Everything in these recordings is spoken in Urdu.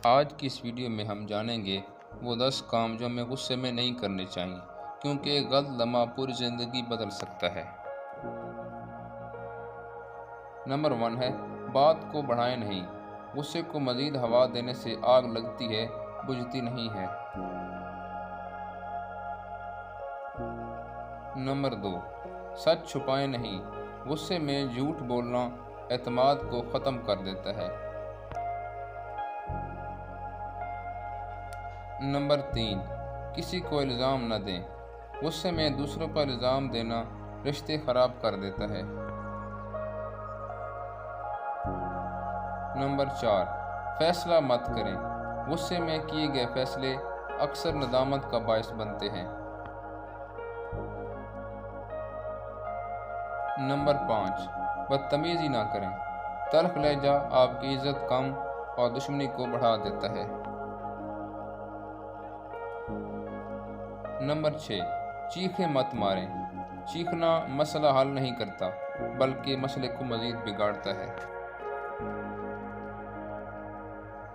آج کی اس ویڈیو میں ہم جانیں گے وہ 10 کام جو ہمیں غصے میں نہیں کرنے چاہیے، کیونکہ ایک غلط لمحہ پوری زندگی بدل سکتا ہے۔ نمبر 1 ہے بات کو بڑھائیں نہیں۔ غصے کو مزید ہوا دینے سے آگ لگتی ہے، بجھتی نہیں ہے۔ نمبر 2 سچ چھپائیں نہیں۔ غصے میں جھوٹ بولنا اعتماد کو ختم کر دیتا ہے۔ نمبر 3 کسی کو الزام نہ دیں۔ غصے میں دوسروں پر الزام دینا رشتے خراب کر دیتا ہے۔ نمبر 4 فیصلہ مت کریں۔ غصے میں کیے گئے فیصلے اکثر ندامت کا باعث بنتے ہیں۔ نمبر 5 بدتمیزی نہ کریں۔ تلخ لہجہ آپ کی عزت کم اور دشمنی کو بڑھا دیتا ہے۔ نمبر 6 چیخیں مت ماریں۔ چیخنا مسئلہ حل نہیں کرتا، بلکہ مسئلے کو مزید بگاڑتا ہے۔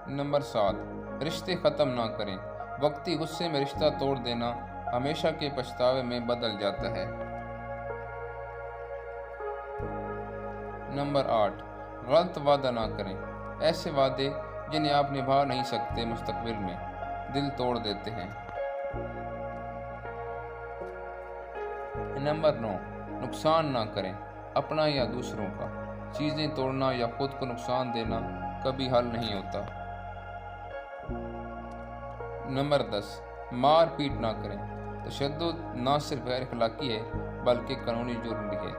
نمبر 7 رشتے ختم نہ کریں۔ وقتی غصے میں رشتہ توڑ دینا ہمیشہ کے پچھتاوے میں بدل جاتا ہے۔ نمبر 8 غلط وعدہ نہ کریں۔ ایسے وعدے جنہیں آپ نبھا نہیں سکتے مستقبل میں دل توڑ دیتے ہیں۔ نمبر 9 نقصان نہ کریں، اپنا یا دوسروں کا۔ چیزیں توڑنا یا خود کو نقصان دینا کبھی حل نہیں ہوتا۔ نمبر 10 مار پیٹ نہ کریں۔ تشدد نہ صرف غیر اخلاقی ہے بلکہ قانونی جرم بھی ہے۔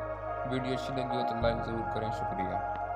ویڈیو اچھی لگی ہو تو لائک ضرور کریں۔ شکریہ۔